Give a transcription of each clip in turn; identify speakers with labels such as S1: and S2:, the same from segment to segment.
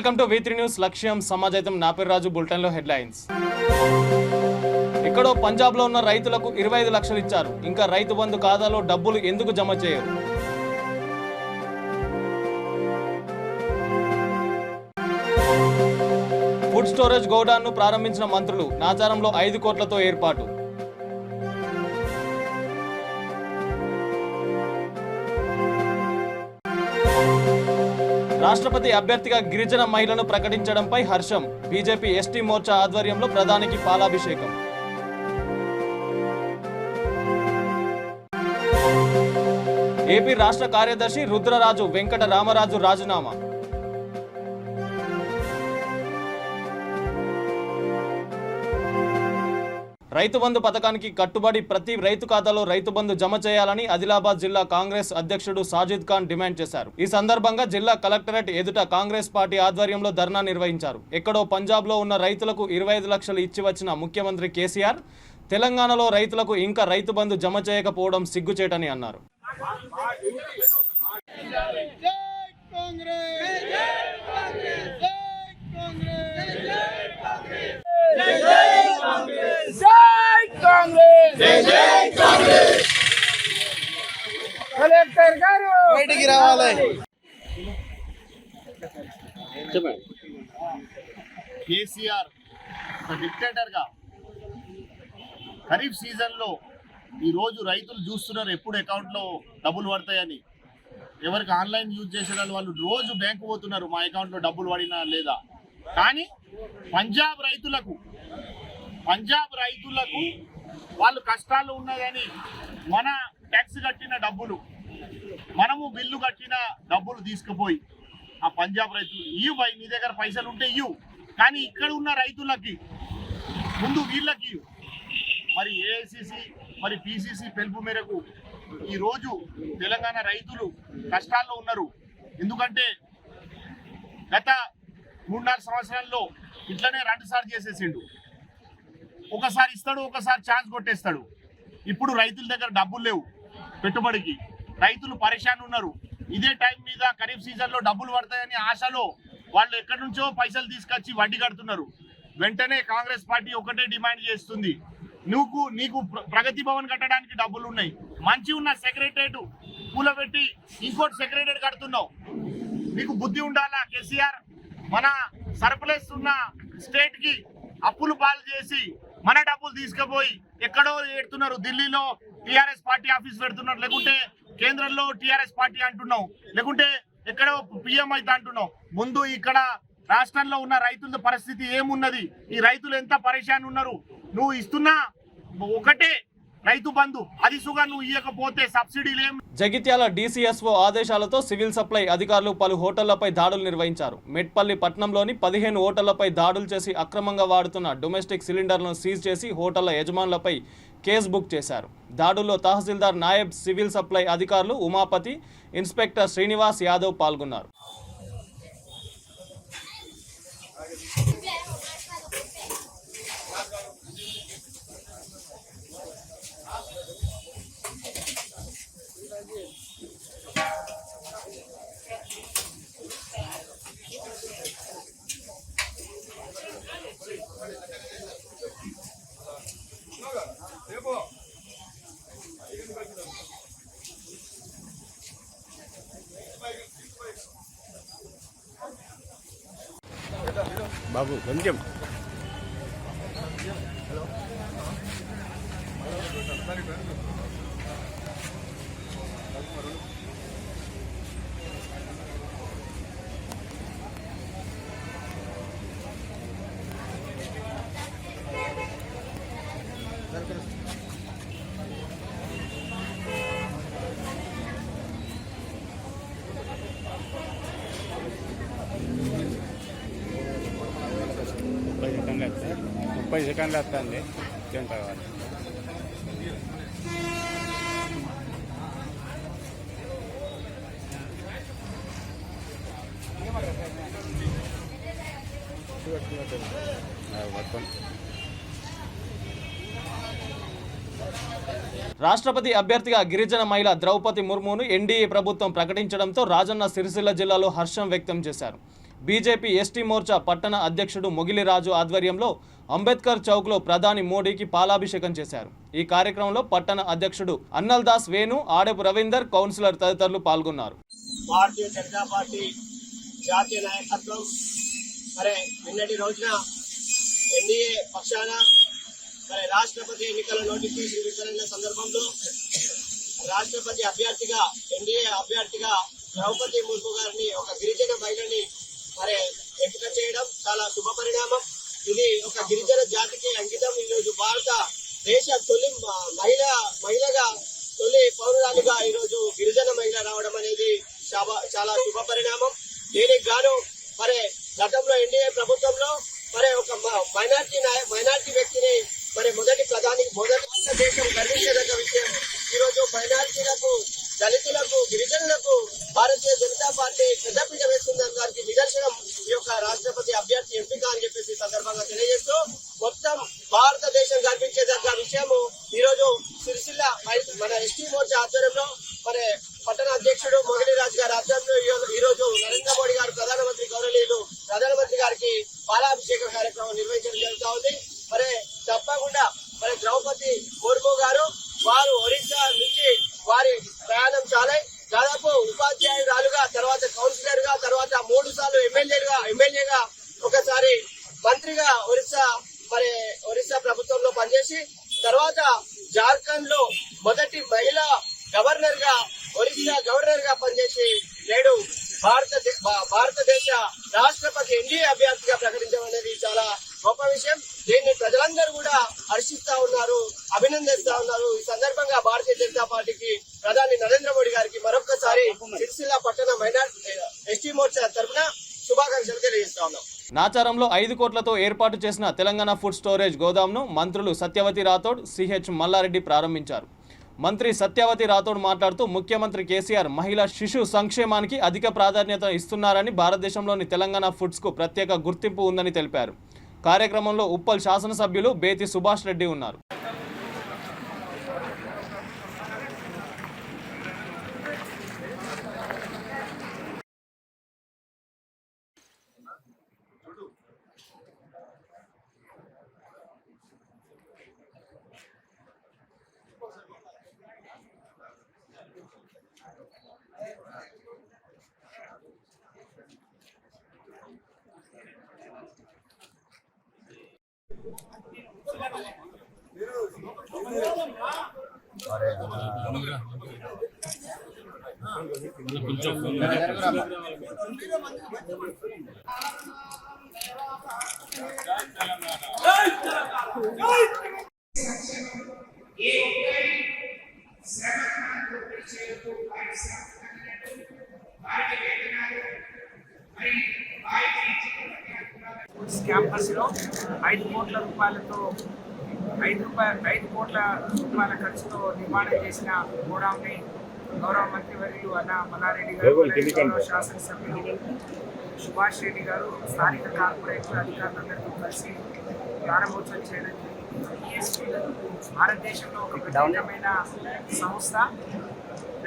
S1: Welcome to V3 news లక్ష్యం సమాజం నాపిరాజు bulletin లో హెడ్లైన్స్. ఎక్కడో పంజాబ్ లో ఉన్న రైతులకు 25 లక్షలు ఇచ్చారు. ఇంకా రైతు బంధు ఖాతాలో డబ్బులు ఎందుకు జమ చేయరు? ఫుడ్ స్టోరేజ్ గోడౌన్ ను ప్రారంభించిన మంత్రులు. నాచారంలో 5 కోట్లతో ఏర్పాటు. రాష్ట్రపతి అభ్యర్థిగా గిరిజన మహిళను ప్రకటించడంపై హర్షం. బీజేపీ ఎస్టీ మోర్చా ఆధ్వర్యంలో ప్రధానికి పాలాభిషేకం. ఏపీ రాష్ట్ర కార్యదర్శి రుద్రరాజు వెంకట రామరాజు రాజీనామా. రైతు బంధు పథకానికి కట్టుబడి ప్రతి రైతు ఖాతాలో రైతు బంధు జమ చేయాలని ఆదిలాబాద్ జిల్లా కాంగ్రెస్ అధ్యక్షుడు సాజిద్ ఖాన్ డిమాండ్ చేశారు. ఈ సందర్భంగా జిల్లా కలెక్టరేట్ ఎదుట కాంగ్రెస్ పార్టీ ఆధ్వర్యంలో ధర్నా నిర్వహించారు. ఎక్కడో పంజాబ్ లో ఉన్న రైతులకు 25 లక్షలు ఇచ్చి వచ్చిన ముఖ్యమంత్రి కేసీఆర్ తెలంగాణలో రైతులకు ఇంకా రైతు బంధు జమ చేయకపోవడం సిగ్గుచేటని అన్నారు.
S2: కలెక్టర్ గారు బయటికి రావాలి.
S3: కేసీఆర్ ఒక డిక్టేటర్ గా ఖరీఫ్ సీజన్ లో ఈ రోజు రైతులు చూస్తున్నారు ఎప్పుడు అకౌంట్ లో డబ్బులు పడతాయని. ఎవరికి ఆన్లైన్ యూజ్ చేసే వాళ్ళు రోజు బ్యాంకు పోతున్నారు మా అకౌంట్ లో డబ్బులు పడినా లేదా. కానీ పంజాబ్ రైతులకు వాళ్ళు కష్టాలు ఉన్నాయని మన ట్యాక్స్ కట్టిన డబ్బులు, మనము బిల్లు కట్టిన డబ్బులు తీసుకుపోయి ఆ పంజాబ్ రైతులు ఇవ్వు భయ్, నీ దగ్గర పైసలు ఉంటే ఇవ్వు, కానీ ఇక్కడ ఉన్న రైతులకి ముందు వీళ్ళకి ఇవ్వు. మరి ఏఐసిసి మరి పిసిసి పిలుపు మేరకు ఈరోజు తెలంగాణ రైతులు కష్టాల్లో ఉన్నారు. ఎందుకంటే గత 3-4 సంవత్సరాల్లో ఇట్లనే 2 సార్లు చేసేసిండు. ఒకసారి ఇస్తాడు, ఒకసారి ఛాన్స్ కొట్టేస్తాడు. ఇప్పుడు రైతుల దగ్గర డబ్బులు లేవు పెట్టుబడికి, రైతులు పరేషాన్ ఉన్నారు. ఇదే టైం మీద ఖరీఫ్ సీజన్లో డబ్బులు పడతాయని ఆశలో వాళ్ళు ఎక్కడి నుంచో పైసలు తీసుకొచ్చి వడ్డీ కడుతున్నారు. వెంటనే కాంగ్రెస్ పార్టీ ఒకటే డిమాండ్ చేస్తుంది, నీకు ప్రగతి భవన్ కట్టడానికి డబ్బులు ఉన్నాయి, మంచి ఉన్న సెక్రటరేట్ కూలబెట్టి ఇంకోటి సెక్రటరేట్ కడుతున్నావు, నీకు బుద్ధి ఉండాలా కేసీఆర్. మన సర్ప్లస్ ఉన్న స్టేట్ కి అప్పులు పాలు చేసి మన డబ్బులు తీసుకుపోయి ఎక్కడో పెడుతున్నారు. ఢిల్లీలో టీఆర్ఎస్ పార్టీ ఆఫీస్ పెడుతున్నారు, లేకుంటే కేంద్రంలో టీఆర్ఎస్ పార్టీ అంటున్నావు, లేకుంటే ఎక్కడో పిఎం అయితే అంటున్నావు. ముందు ఇక్కడ రాష్ట్రంలో ఉన్న రైతుల పరిస్థితి ఏమున్నది, ఈ రైతులు ఎంత పరేషాన్ ఉన్నారు. నువ్వు ఇస్తున్నా ఒకటే రైతు బంధు, అది సుగా నువ్వు ఇవ్వకపోతే సబ్సిడీలేం.
S1: జగిత్యాల డీసీఎస్ఓ ఆదేశాలతో సివిల్ సప్లై అధికారులు పలు హోటళ్లపై దాడులు నిర్వహించారు. మెట్పల్లి పట్టణంలోని 15 హోటళ్లపై దాడులు చేసి అక్రమంగా వాడుతున్న డొమెస్టిక్ సిలిండర్లను సీజ్ చేసి హోటళ్ల యజమానులపై కేసు బుక్ చేశారు. దాడుల్లో తహసీల్దార్ నాయబ్ సివిల్ సప్లై అధికారులు ఉమాపతి, ఇన్స్పెక్టర్ శ్రీనివాస్ యాదవ్ పాల్గొన్నారు.
S4: బాబు కొంచెం ముప్పై సెకండ్లు వస్తుంది తర్వాత.
S1: రాష్ట్రపతి అభ్యర్థిగా గిరిజన మహిళ ద్రౌపది ముర్మును ఎన్డీఏ ప్రభుత్వం ప్రకటించడంతో రాజన్న సిరిసిల్ల జిల్లాలో హర్షం వ్యక్తం చేశారు. బీజేపీ ఎస్టీ మోర్చా పట్టణ అధ్యక్షుడు మొగిలిరాజు ఆధ్వర్యంలో అంబేద్కర్ చౌక్లో ప్రధాని మోడీకి పాలాభిషేకం చేశారు. ఈ కార్యక్రమంలో పట్టణ అధ్యక్షుడు అన్నల్దాస్ వేణు, ఆడపు రవీందర్, కౌన్సిలర్ తదితరులు పాల్గొన్నారు.
S5: భారతీయ జనతా పార్టీ జాతీయ నాయకత్వం మరి నిన్నటి రోజున ఎన్డీఏ పక్షాన మరి రాష్ట్రపతి ఎన్నికల నోటిఫికేషన్ విడుదలైన సందర్భంలో రాష్ట్రపతి అభ్యర్థిగా ఎన్డీఏ అభ్యర్థిగా ద్రౌపది ముర్ము గారిని ఒక గిరిజన మహిళని మరి ఎంపిక చేయడం చాలా శుభ పరిణామం. ఇది ఒక గిరిజన జాతికి అంకితం. ఈరోజు భారత దేశ తొలి మహిళగా తొలి పౌరురాలుగా ఈరోజు గిరిజన మహిళ రావడం అనేది చాలా శుభ పరిణామం. దీనికి గాను మరి గతంలో ఎన్డీఏ ప్రభుత్వంలో మరి ఒక మైనార్టీ వ్యక్తిని మరి మొదటి దేశం గర్వించదగ్గ విషయం. ఈరోజు మైనార్టీలకు, దళితులకు, గిరిజనులకు భారతీయ జనతా పార్టీ పెద్దపీట వేస్తుందని దానికి నిదర్శనం ఈ యొక్క రాష్ట్రపతి అభ్యర్థి ఎంపిక అని చెప్పేసి సందర్భంగా తెలియజేస్తూ మొత్తం భారతదేశం గర్వించేదగ్గ విషయము ఈరోజు సిరిసిల్ల మన ఎస్టీ మోర్చా ఆధ్వర్యంలో మరి పట్టణ అధ్యక్షుడు మొగిలిరాజు గారి ఆధ్వర్యంలో ఈరోజు నరేంద్ర మోడీ గారు ప్రధానమంత్రి గారికి పాలాభిషేక కార్యక్రమం నిర్వహించడం జరుగుతూ ఉంది. మరి తప్పకుండా మరి ద్రౌపది ముర్ము గారు వారు ఒరిస్సా నుంచి వారి ప్రయాణం దాదాపు ఉపాధ్యాయురాలుగా, తర్వాత కౌన్సిలర్ గా, తర్వాత 3 సార్లు ఎమ్మెల్యేగా, ఒకసారి మంత్రిగా ఒరిస్సా ప్రభుత్వంలో పనిచేసి తర్వాత జార్ఖండ్ లో మొదటి మహిళా ఒరిస్సా గవర్నర్ గా పనిచేసి నేడు భారతదేశ రాష్ట్రపతి ఎన్డీఏ అభ్యర్థిగా ప్రకటించడం అనేది చాలా గొప్ప విషయం. దీన్ని ప్రజలందరూ కూడా హర్షిస్తా ఉన్నారు, అభినందిస్తా ఉన్నారు. ఈ సందర్భంగా భారతీయ జనతా పార్టీకి ప్రధాని నరేంద్ర మోడీ గారికి మరొకసారి సిరిసిల్ల పట్టణ ఎస్టీ మోర్చా తరఫున శుభాకాంక్షలు తెలియజేస్తా ఉన్నాం.
S1: నాచారంలో 5 కోట్లతో ఏర్పాటు చేసిన తెలంగాణ ఫుడ్ స్టోరేజ్ గోదాంను మంత్రులు సత్యవతి రాథోడ్, సిహెచ్ మల్లారెడ్డి ప్రారంభించారు. మంత్రి సత్యవతి రాథోడ్ మాట్లాడుతూ ముఖ్యమంత్రి కేసీఆర్ మహిళా శిశు సంక్షేమానికి అధిక ప్రాధాన్యత ఇస్తున్నారని, భారతదేశంలోని తెలంగాణ ఫుడ్స్కు ప్రత్యేక గుర్తింపు ఉందని తెలిపారు. కార్యక్రమంలో ఉప్పల్ శాసనసభ్యులు బేతి సుభాష్ రెడ్డి ఉన్నారు.
S6: క్యాంపస్ లో 5 కోట్ల రూపాయలతో 5 కోట్ల రూపాయల ఖర్చుతో నిర్మాణం చేసిన గోడౌన్ని గౌరవ మంత్రివర్యులు అన్న మల్లారెడ్డి గారు, గౌరవ శాసనసభ్యులు సుభాష్ రెడ్డి గారు, స్థానిక కార్పొరేటర్ అధికారులందరితో కలిసి ప్రారంభోత్సవం చేయడం జరిగింది. భారతదేశంలో ఒక ప్రత్యేకమైన సంస్థ.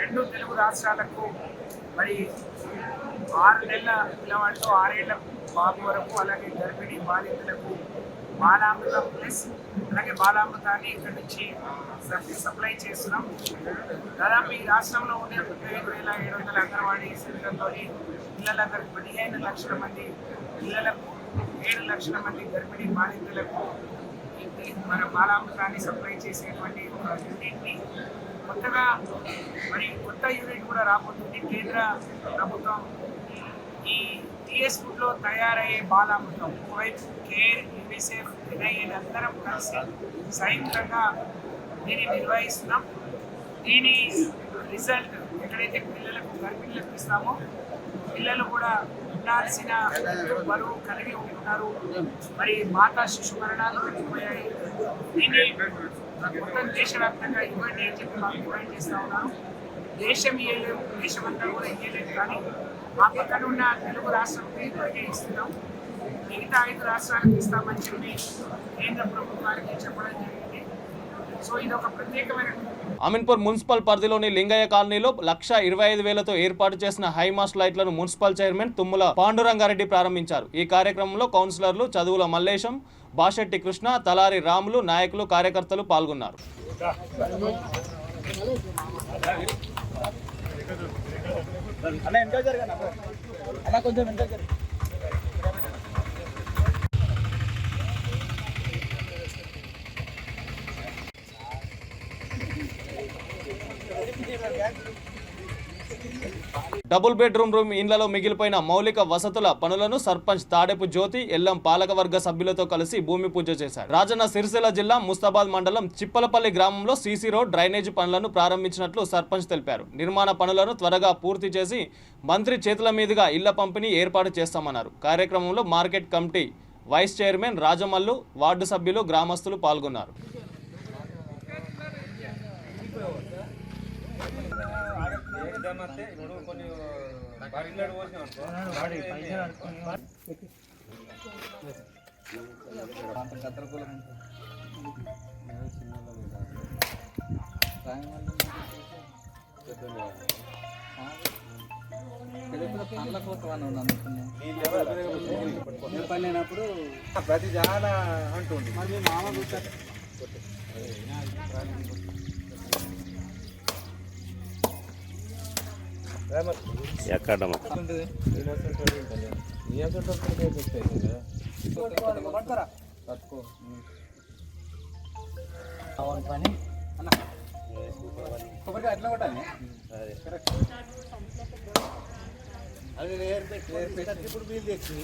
S6: 2 తెలుగు రాష్ట్రాలకు మరి 6 నెలల పిల్లవాడితో 6 ఏళ్ల బాబు వరకు, అలాగే గర్భిణీ బాలింతలకు బాలామృతం ప్లస్ అలాగే బాలామృతాన్ని ఇక్కడ నుంచి సప్లై చేస్తున్నాం. దాదాపు ఈ రాష్ట్రంలో ఉండే 35,700 అంగన్వాడీ సెంటర్లోని పిల్లలందరూ 15 లక్షల మంది పిల్లలకు, 7 లక్షల మంది గర్భిణీ బాలింతలకు మన బాలామృతాన్ని సప్లై చేసేటువంటి ఒక యూనిట్ని కొత్తగా కొత్త యూనిట్ కూడా రాబోతుంది. కేంద్ర ప్రభుత్వం ఈ టీఎస్ ఫుడ్లో తయారయ్యే బాలామృతం ఒకవైపు కేర్, యూనిసెఫ్, ఎన్ఐఏ అందరం కలిసి సంయుక్తంగా దీన్ని నిర్వహిస్తున్నాం. దీని రిజల్ట్ ఎక్కడైతే పిల్లలకు, గర్భిణులకు ఇస్తామో పిల్లలు కూడా ఉండాల్సిన బరువు కలిగి ఉంటున్నారు. మరి మాతా శిశు మరణాలు తగ్గిపోయాయి. దీన్ని మొత్తం దేశవ్యాప్తంగా ఇవ్వండి అని చెప్పి మాకు డిమాండ్ చేస్తూ ఉన్నారు. దేశం ఇవ్వలేము, దేశమంతా కూడా ఇవ్వలేదు, కానీ మా పక్కన ఉన్న తెలుగు రాష్ట్రంకి ఇప్పటికే ఇస్తున్నాం. మిగతా 5 రాష్ట్రాలకు ఇస్తామని చెప్పి కేంద్ర ప్రభుత్వానికి చెప్పడం జరిగింది. సో ఇది ఒక ప్రత్యేకమైన
S1: అమీన్పూర్ మున్సిపల్ పరిధిలోని లింగయ్య కాలనీలో 1,25,000తో ఏర్పాటు చేసిన హైమాస్ట్ లైట్లను మున్సిపల్ చైర్మన్ తుమ్మల పాండురంగారెడ్డి ప్రారంభించారు. ఈ కార్యక్రమంలో కౌన్సిలర్లు చదువుల మల్లేశం, బాషెట్టి కృష్ణ, తలారి రాములు, నాయకులు, కార్యకర్తలు పాల్గొన్నారు. డబుల్ బెడ్రూమ్ ఇండ్లలో మిగిలిపోయిన మౌలిక వసతుల పనులను సర్పంచ్ తాడెపు జ్యోతి, ఎల్లం పాలకవర్గ సభ్యులతో కలిసి భూమి పూజ చేశారు. రాజన్న సిరిసిల్ల జిల్లా ముస్తాబాద్ మండలం చిప్పలపల్లి గ్రామంలో సీసీ రోడ్, డ్రైనేజీ పనులను ప్రారంభించినట్లు సర్పంచ్ తెలిపారు. నిర్మాణ పనులను త్వరగా పూర్తి చేసి మంత్రి చేతుల మీదుగా ఇళ్ల పంపిణీ ఏర్పాటు చేస్తామన్నారు. కార్యక్రమంలో market committee vice chairman Rajamallu, ward సభ్యులు, గ్రామస్తులు పాల్గొన్నారు.
S2: ప్రతి చాలా అంటుంది
S4: ఎక్కడ
S2: పని అట్లా కొట్టాలి అది ఇప్పుడు మీరు తెచ్చి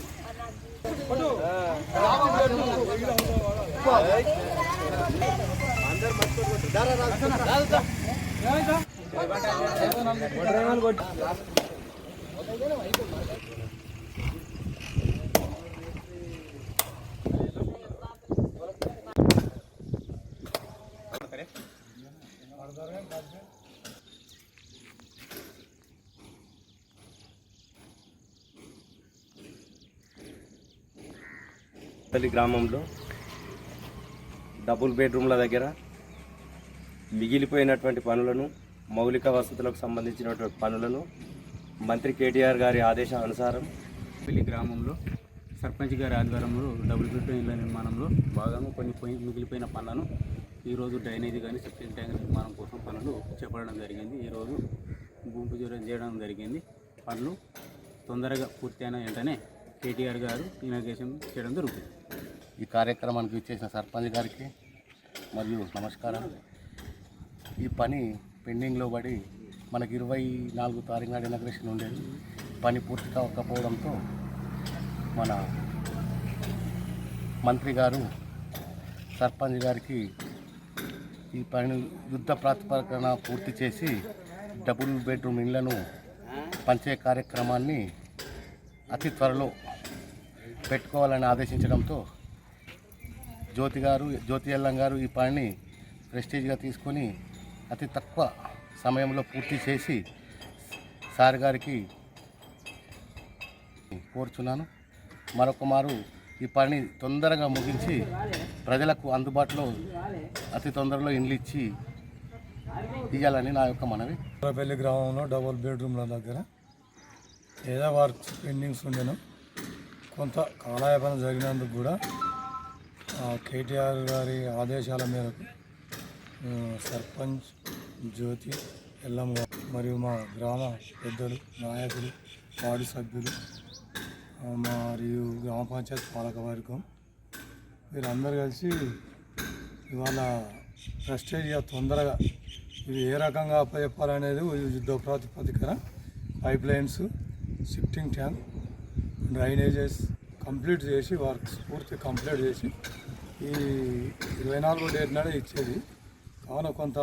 S7: గ్రామంలో డబుల్ బెడ్రూమ్ల దగ్గర మిగిలిపోయినటువంటి పనులను, మౌలిక వసతులకు సంబంధించినటువంటి పనులను మంత్రి కేటీఆర్ గారి ఆదేశానుసారం
S8: పెళ్లి గ్రామంలో సర్పంచ్ గారి ఆధ్వర్యంలో డబుల్ బెడ్రూమ్ ఇళ్ల నిర్మాణంలో భాగంగా కొన్ని మిగిలిపోయిన పనులను ఈరోజు డ్రైనేజీ కానీ సెప్టిక్ ట్యాంక్ నిర్మాణం కోసం పనులు చేపట్టడం జరిగింది. ఈరోజు భూమి పూజ చేయడం జరిగింది. పనులు తొందరగా పూర్తయిన వెంటనే కేటీఆర్ గారు ఇనాగ్రేషన్ చేయడం జరుగుతుంది.
S9: ఈ కార్యక్రమానికి ఇచ్చేసిన సర్పంచ్ గారికి మరియు నమస్కారం. ఈ పని పెండింగ్లో పడి మనకి 24 తారీఖు నాడు ఇనాగ్రేషన్ ఉండేది. పని పూర్తి కాకపోవడంతో మన మంత్రి గారు సర్పంచ్ గారికి ఈ పని యుద్ధ ప్రాతిపదికన పూర్తి చేసి డబుల్ బెడ్రూమ్ ఇళ్లను పంచే కార్యక్రమాన్ని అతి త్వరలో పెట్టుకోవాలని ఆదేశించడంతో జ్యోతి ఎల్లం గారు ఈ పనిని ప్రెస్టీజ్గా తీసుకొని అతి తక్కువ సమయంలో పూర్తి చేసి సార్ గారికి కోరుచున్నాను. మరొక మారు ఈ పని తొందరగా ముగించి ప్రజలకు అందుబాటులో అతి తొందరలో ఇండ్లు ఇచ్చి ఇవ్వాలని నా యొక్క మనవి.
S10: పెళ్లి గ్రామంలో డబుల్ బెడ్రూమ్ల దగ్గర ఏదో వర్క్స్ పెండింగ్స్ ఉండేను. కొంత కాలయాపన జరిగినందుకు కూడా కేటీఆర్ గారి ఆదేశాల మేరకు సర్పంచ్ జ్యోతి ఎల్లమ్మ మరియు మా గ్రామ పెద్దలు, నాయకులు, వార్డు సభ్యులు మరియు గ్రామ పంచాయతీ పాలకవర్గం వీరందరూ కలిసి ఇవాళ ప్రెస్టేజ్గా తొందరగా ఇది ఏ రకంగా అప్పచెప్పాలనేది యుద్ధ ప్రాతిపదికన pipe lines, shifting tank, drainages complete చేసి వర్క్స్ పూర్తి కంప్లీట్ చేసి ఈ 24వ డేట్ నాడే ఇచ్చేది. కావున కొంత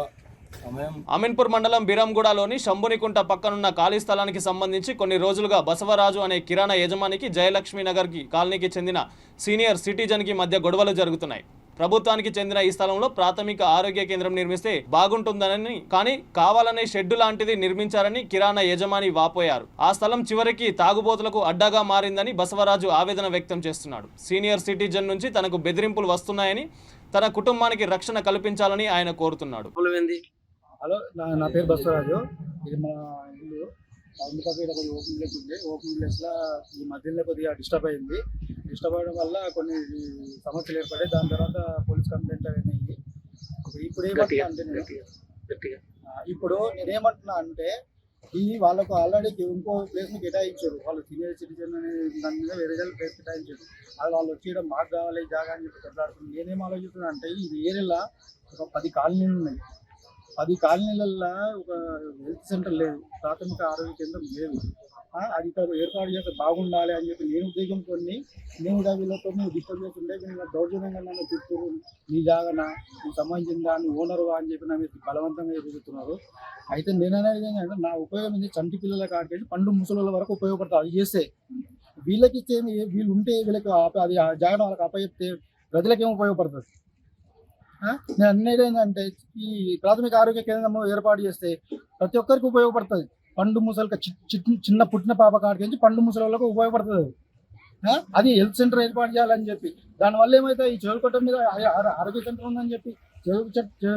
S10: సమయం.
S1: అమీన్పూర్ మండలం బిరంగూడలోని శంభునికుంట పక్కనున్న ఖాళీ స్థలానికి సంబంధించి కొన్ని రోజులుగా బసవరాజు అనే కిరాణా యజమానికి జయలక్ష్మీ నగర్ కాలనీకి చెందిన సీనియర్ సిటిజన్కి మధ్య గొడవలు జరుగుతున్నాయి. ప్రభుత్వానికి చెందిన ఈ స్థలంలో ప్రాథమిక ఆరోగ్య కేంద్రం నిర్మిస్తే బాగుంటుందని, కానీ కావాలనే షెడ్డు లాంటిది నిర్మించారని కిరాణా యజమాని వాపోయారు. ఆ స్థలం చివరికి తాగుబోతులకు అడ్డాగా మారిందని బసవరాజు ఆవేదన వ్యక్తం చేస్తున్నాడు. సీనియర్ సిటిజన్ నుంచి తనకు బెదిరింపులు వస్తున్నాయని, తన కుటుంబానికి రక్షణ కల్పించాలని ఆయన కోరుతున్నాడు.
S10: హలో, నా పేరు బసవరాజు. ఇది మా ఇల్లు. అందుకని ఇక్కడ కొద్దిగా ఓపెన్ ప్లేస్ ఉంది. ఓపెన్ ప్లేస్లో ఈ మధ్యలో కొద్దిగా డిస్టర్బ్ అయింది. డిస్టర్బ్ అవ్వడం వల్ల కొన్ని సమస్యలు ఏర్పడాయి. దాని తర్వాత పోలీస్ కంప్లైంట్ అయినాయి. ఇప్పుడు ఏమంటున్నా అంటే ఇప్పుడు నేనేమంటున్నా అంటే ఈ వాళ్ళకు ఆల్రెడీ ఇంకో ప్లేస్ని కేటాయించారు. వాళ్ళు సీనియర్ సిటిజన్ అనే దాని మీద వేరే ప్లేస్ కేటాయించారు. అది వాళ్ళు వచ్చేయడం మాకు కావాలి జాగా అని చెప్పి కొట్లాడుతుంది. నేనేం ఆలోచిస్తున్నా అంటే ఈ ఏరియాలో ఒక 10 కాలనీలు ఉన్నాయి. 10 కాలనీలల్లో ఒక హెల్త్ సెంటర్ లేదు, ప్రాథమిక ఆరోగ్య కేంద్రం లేదు. అది ఇక్కడ ఏర్పాటు చేస్తే బాగుండాలి అని చెప్పి నేను ఉద్యోగంతో నేను కూడా వీళ్ళతో డిస్టర్బ్ చేస్తుండే. వీళ్ళు దౌర్జన్యంగా నన్ను చెప్తారు, నీ జాగనా, నీకు సంబంధించిందా, నీ ఓనరువా అని చెప్పి నా మీద బలవంతంగా ఎదుగుతున్నారు. అయితే నేను అనేది ఏంటంటే నా ఉపయోగం ఇది చంటి పిల్లల కాడికి పండు ముసలి వరకు ఉపయోగపడుతుంది. అది చేస్తే వీళ్ళకి ఇచ్చే వీళ్ళు ఉంటే వీళ్ళకి అది జాగన వాళ్ళకి అప్పచెప్తే ప్రజలకేం ఉపయోగపడుతుంది. నేను అనేది ఏంటంటే ఈ ప్రాథమిక ఆరోగ్య కేంద్రం ఏర్పాటు చేస్తే ప్రతి ఒక్కరికి ఉపయోగపడుతుంది. పండు ముసలికి చిన్న పుట్టిన పాప కాడికి నుంచి పండు ముసలి వాళ్ళకు ఉపయోగపడుతుంది. అది హెల్త్ సెంటర్ ఏర్పాటు చేయాలని చెప్పి దానివల్ల ఏమైతే ఈ చెరువుకట్ట మీద ఆరోగ్య సెంటర్ ఉందని చెప్పి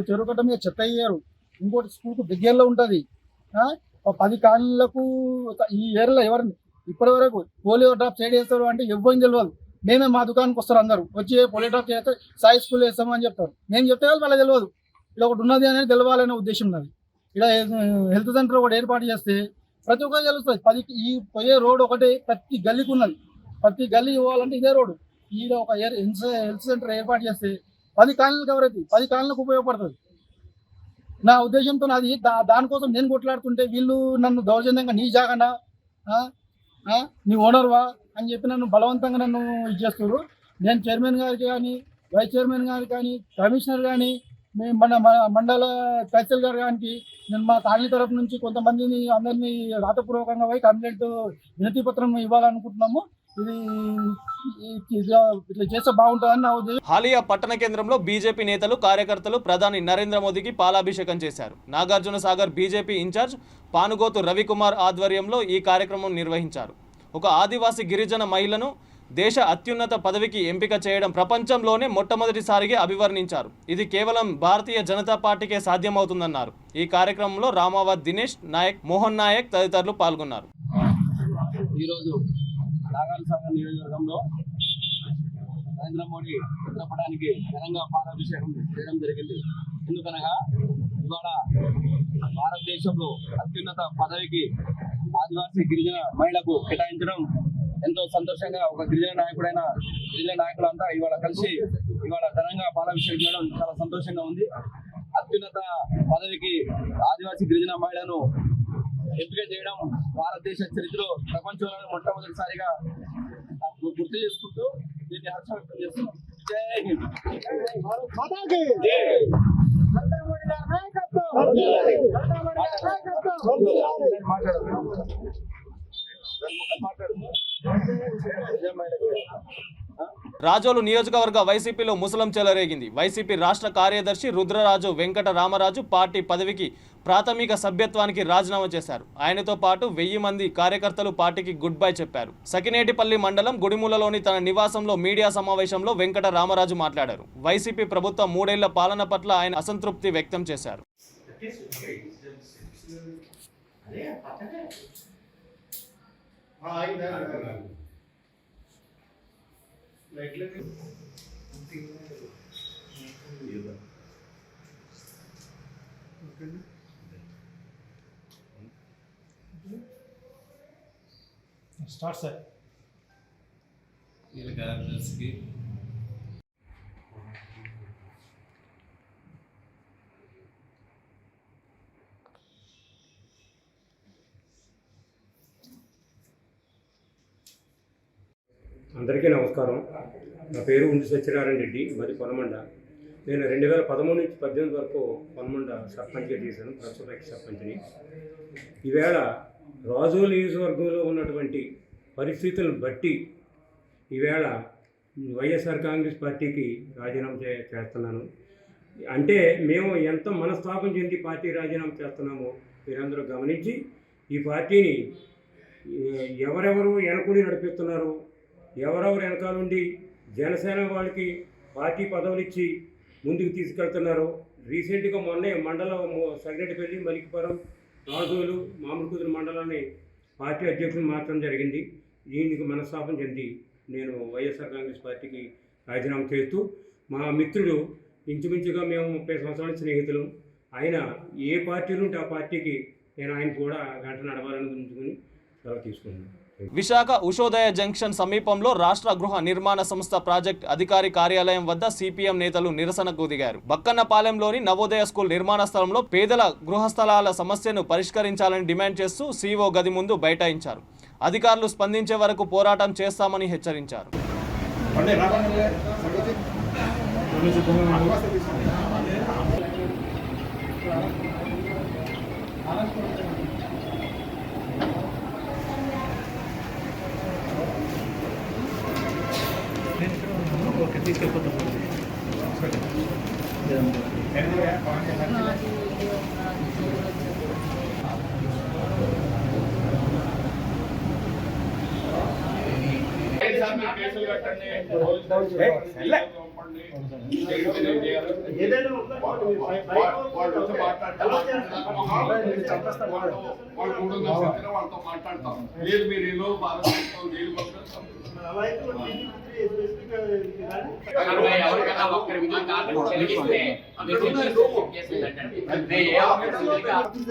S10: చెరువుకట్ట మీద చెత్త అయ్యారు. ఇంకోటి స్కూల్కు దగ్గరలో ఉంటుంది. 10 కాలనీలకు ఈ ఏరియాలో ఎవరిని ఇప్పటి వరకు పోలియో డ్రాప్స్ ఏడు వేస్తారు అంటే ఎవరిని తెలియదు. మేమే మా దుకాణానికి వస్తారు, అందరూ వచ్చి పోలియో డ్రాప్ చేస్తే సాయి స్కూల్ వేస్తామని చెప్తారు. నేను చెప్తే వాళ్ళకి తెలియదు. ఇలా ఒకటి ఉన్నది అనేది తెలవాలనే ఉద్దేశం ఉన్నది. ఇలా హెల్త్ సెంటర్ ఒకటి ఏర్పాటు చేస్తే ప్రతి ఒక్కరు తెలుస్తుంది. ఈ పోయే రోడ్ ఒకటి ప్రతి గల్లీకి ఉన్నది. ప్రతి గల్లీ ఇవ్వాలంటే ఇదే రోడ్డు. ఈడ ఒక హెల్త్ సెంటర్ ఏర్పాటు చేస్తే 10 కాలనీలు కవర్ అవుతుంది, 10 కాలనీలకు ఉపయోగపడుతుంది. నా ఉద్దేశంతో అది దానికోసం నేను కొట్లాడుతుంటే వీళ్ళు నన్ను దౌర్జన్యంగా నీ జాగనా, నీ ఓనర్వా అని చెప్పి నన్ను బలవంతంగా నన్ను ఇచ్చేస్తారు. నేను చైర్మన్ గారికి కానీ, వైస్ చైర్మన్ గారికి కానీ, కమిషనర్ కానీ, మన మండల తహసీల్ గారు కానీ నేను మా కాలనీ తరఫు నుంచి కొంతమందిని అందరినీ రాతపూర్వకంగా పోయి కంప్లైంట్ వినతి పత్రం ఇవ్వాలనుకుంటున్నాము. ఇది ఇట్లా చేస్తే బాగుంటుందని నా ఉద్దేశం.
S1: హాలియా పట్టణ కేంద్రంలో బీజేపీ నేతలు, కార్యకర్తలు ప్రధాని నరేంద్ర మోదీకి పాలాభిషేకం చేశారు. నాగార్జున సాగర్ బీజేపీ ఇన్ఛార్జ్ పానుగోతు రవికుమార్ ఆధ్వర్యంలో ఈ కార్యక్రమం నిర్వహించారు. ఒక ఆదివాసీ గిరిజన మహిళను దేశ అత్యున్నత పదవికి ఎంపిక చేయడం ప్రపంచంలోనే మొట్టమొదటిసారిగా అభివర్ణించారు. ఇది కేవలం భారతీయ జనతా పార్టీకే సాధ్యమవుతుందన్నారు. ఈ కార్యక్రమంలో రామావత్ దినేష్ నాయక్, మోహన్ నాయక్ తదితరులు పాల్గొన్నారు.
S11: ఈరోజు నాగార్జున సాగర్ నియోజకవర్గంలో నరేంద్ర మోడీ చిత్రపటానికి ఘనంగా పాలాభిషేకం చేయడం జరిగింది. ఎందుకనగా ఇవాళ భారతదేశంలో అత్యున్నత పదవికి ఆదివాసీ గిరిజన మహిళకు కేటాయించడం ఎంతో సంతోషంగా, ఒక గిరిజన నాయకులంతా ఇవాళ కలిసి ఇవాళ ఘనంగా పాలాభిషేకం చేయడం చాలా సంతోషంగా ఉంది. అత్యున్నత పదవికి ఆదివాసీ గిరిజన మహిళను ఎంపిక చేయడం భారతదేశ చరిత్రలో ప్రపంచంలో మొట్టమొదటిసారిగా గుర్తు చేసుకుంటూ దీన్ని హర్షం వ్యక్తం చేస్తున్నాం. జై హింద్.
S1: రాజోలు నియోజకవర్గ వైసీపీలో ముసలం చెలరేగింది. వైసీపీ రాష్ట్ర కార్యదర్శి రుద్రరాజు వెంకట రామరాజు పార్టీ పదవికి ప్రాథమిక సభ్యత్వానికి రాజీనామా చేశారు. ఆయనతో పాటు 1000 మంది కార్యకర్తలు పార్టీకి గుడ్ బై చెప్పారు. సకినేటిపల్లి మండలం గుడిమూలలోని తన నివాసంలో మీడియా సమావేశంలో వెంకట రామరాజు మాట్లాడారు. వైసీపీ ప్రభుత్వం 3 ఏళ్ల పాలన పట్ల ఆయన అసంతృప్తి వ్యక్తం చేశారు.
S10: Start sir.
S12: అందరికీ నమస్కారం. నా పేరు ఉండి సత్యనారాయణ రెడ్డి, మరి పొనమండ. నేను 2013 నుంచి 18 వరకు పొనమండ సర్పంచ్గా చేశాను, ప్రస్తుత సర్పంచ్ని. ఈవేళ రాజోలు నియోజకవర్గంలో ఉన్నటువంటి పరిస్థితులను బట్టి ఈవేళ వైఎస్ఆర్ కాంగ్రెస్ పార్టీకి రాజీనామా చేస్తున్నాను. అంటే మేము ఎంత మనస్తాపం చెంది పార్టీ రాజీనామా చేస్తున్నామో మీరందరూ గమనించి ఈ పార్టీని ఎవరెవరు వెనకుడి నడిపిస్తున్నారో, ఎవరెవరు వెనకాల నుండి జనసేన వాళ్ళకి పార్టీ పదవులు ఇచ్చి ముందుకు తీసుకెళ్తున్నారో, రీసెంట్గా మొన్నే మండలం సగిరెడ్డిపల్లి, మలికిపురం, రాజోలు, మామిడికుదురు మండలాన్ని పార్టీ అధ్యక్షులు మార్చడం జరిగింది. దీనికి మనస్తాపం చెంది నేను వైఎస్ఆర్ కాంగ్రెస్ పార్టీకి రాజీనామా చేస్తూ, మా మిత్రుడు ఇంచుమించుగా మేము 30 సంవత్సరాల స్నేహితులు, ఆయన ఏ పార్టీ నుండి ఆ పార్టీకి నేను ఆయన కూడా గంట నడవాలని గురించుకొని సెలవు తీసుకున్నాను.
S1: విశాఖ ఉషోదయ జంక్షన్ సమీపంలో రాష్ట్ర గృహ నిర్మాణ సంస్థ ప్రాజెక్ట్ అధికారి కార్యాలయం వద్ద సిపిఎం నేతలు నిరసనకు దిగారు. బక్కన్నపాలెంలోని నవోదయ స్కూల్ నిర్మాణ స్థలంలో పేదల గృహ స్థలాల సమస్యను పరిష్కరించాలని డిమాండ్ చేస్తూ సిఓ గది ముందు బైఠాయించారు. అధికారులు స్పందించే వరకు పోరాటం చేస్తామని హెచ్చరించారు.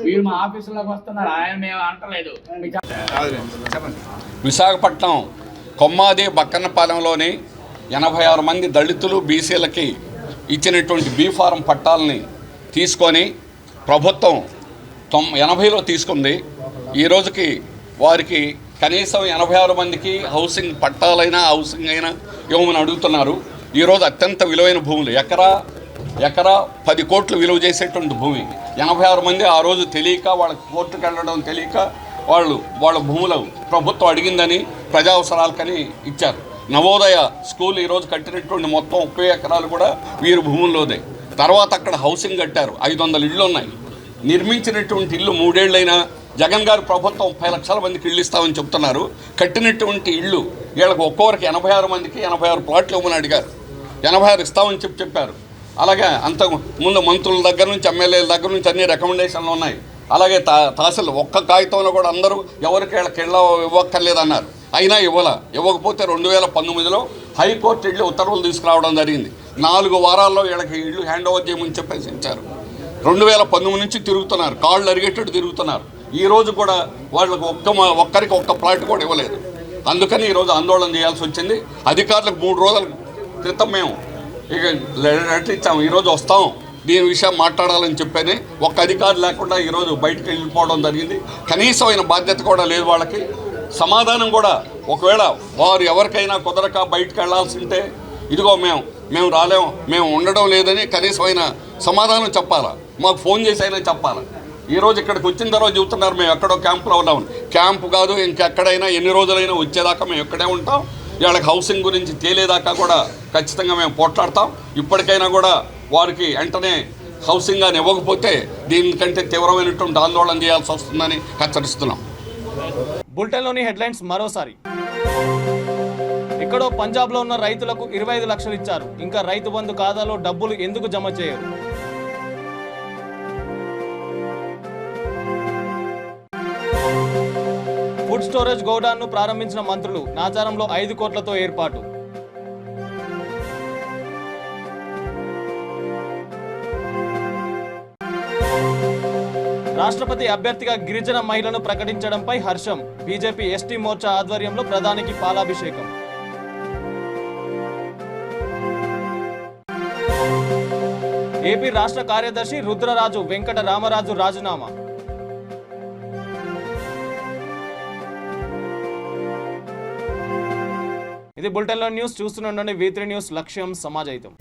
S11: మీరు మా ఆఫీసులోకి వస్తున్నారు, ఆయన మేము అంటలేదు.
S13: విశాఖపట్నం కొమ్మాది బక్కన్నపాలెంలోని 86 మంది దళితులు బీసీలకి ఇచ్చినటువంటి బీ ఫారం పట్టాలని తీసుకొని ప్రభుత్వం 80లో తీసుకుంది. ఈ రోజుకి వారికి కనీసం 86 మందికి హౌసింగ్ పట్టాలైనా హౌసింగ్ అయినా ఇవ్వమని అడుగుతున్నారు. ఈరోజు అత్యంత విలువైన భూములు, ఎకరా 10 కోట్లు విలువ చేసేటువంటి భూమి 86 మంది ఆ రోజు తెలియక, వాళ్ళకి కోర్టుకు వెళ్ళడం తెలియక వాళ్ళ భూములు ప్రభుత్వం అడిగిందని ప్రజా అవసరాలకని ఇచ్చారు. నవోదయ స్కూల్ ఈరోజు కట్టినటువంటి మొత్తం 30 ఎకరాలు కూడా వీరి భూముల్లోదే. తర్వాత అక్కడ హౌసింగ్ కట్టారు, 500 ఇళ్ళు ఉన్నాయి. నిర్మించినటువంటి ఇల్లు 3 ఏళ్ళైనా జగన్ గారు ప్రభుత్వం 30 లక్షల మందికి ఇళ్ళు ఇస్తామని చెప్తున్నారు. కట్టినటువంటి ఇళ్ళు వీళ్ళకి ఒక్కొక్కరికి 86 మందికి 86 ప్లాట్లు ఇవ్వమని అడిగారు. 86 ఇస్తామని చెప్పారు. అలాగే అంతకు ముందు మంత్రుల దగ్గర నుంచి ఎమ్మెల్యేల దగ్గర నుంచి అన్ని రికమెండేషన్లు ఉన్నాయి. అలాగే తహసీల్ ఒక్క కాగితంలో కూడా అందరూ ఎవరికి వీళ్ళకి ఇళ్ళ ఇవ్వక్కర్లేదన్నారు. అయినా ఇవ్వకపోతే 2019లో హైకోర్టు ఇళ్ళు ఉత్తర్వులు తీసుకురావడం జరిగింది. 4 వారాల్లో వీళ్ళకి ఇళ్ళు హ్యాండ్ ఓవర్ చేయమని చెప్పేసి ఇచ్చారు. 2019 నుంచి తిరుగుతున్నారు, కాళ్ళు అరిగేటట్టు తిరుగుతున్నారు. ఈ రోజు కూడా వాళ్ళకి ఒక్కరికి ఒక్క ప్లాట్ కూడా ఇవ్వలేదు. అందుకని ఈరోజు ఆందోళన చేయాల్సి వచ్చింది. అధికారులకు 3 రోజుల క్రితం మేము ఇక లెటర్ ఇచ్చాము, ఈరోజు వస్తాం దీని విషయం మాట్లాడాలని చెప్పని ఒక్క అధికారి లేకుండా ఈరోజు బయటకు వెళ్ళిపోవడం జరిగింది. కనీసం అయిన బాధ్యత కూడా లేదు వాళ్ళకి. సమాధానం కూడా ఒకవేళ వారు ఎవరికైనా కుదరక బయటకు వెళ్లాల్సి ఉంటే ఇదిగో మేము రాలేము, మేము ఉండడం లేదని కనీసం అయినా సమాధానం చెప్పాలా, మాకు ఫోన్ చేసి అయినా చెప్పాలా. ఈరోజు ఇక్కడికి వచ్చిన తర్వాత చెబుతున్నారు మేము ఎక్కడో క్యాంపులో ఉన్నాం. క్యాంపు కాదు, ఇంకెక్కడైనా ఎన్ని రోజులైనా వచ్చేదాకా మేము ఇక్కడే ఉంటాం. వీళ్ళకి హౌసింగ్ గురించి తేలేదాకా కూడా ఖచ్చితంగా మేము పోట్లాడతాం. ఇప్పటికైనా కూడా వారికి వెంటనే హౌసింగ్ అని ఇవ్వకపోతే దీనికంటే తీవ్రమైనటువంటి ఆందోళన చేయాల్సి వస్తుందని హెచ్చరిస్తున్నాం.
S1: బులెటిన్లోని హెడ్లైన్స్ మరోసారి. ఎక్కడో పంజాబ్లో ఉన్న రైతులకు 25 లక్షలు ఇచ్చారు, ఇంకా రైతు బంధు ఖాతాలో డబ్బులు ఎందుకు జమ చేయరు? ఫుడ్ స్టోరేజ్ గోడౌన్ను ప్రారంభించిన మంత్రులు, నాచారంలో 5 కోట్లతో ఏర్పాటు. రాష్ట్రపతి అభ్యర్థిగా గిరిజన మహిళను ప్రకటించడంపై హర్షం, బీజేపీ ఎస్టీ మోర్చా ఆధ్వర్యంలో ప్రధానికి పాలాభిషేకం. ఏపీ రాష్ట్ర కార్యదర్శి రుద్రరాజు వెంకట రామరాజు రాజీనామా. ఇది బులెటిన్లో న్యూస్. చూస్తూనే ఉండండి V3 న్యూస్, లక్ష్యం సమాజహితం.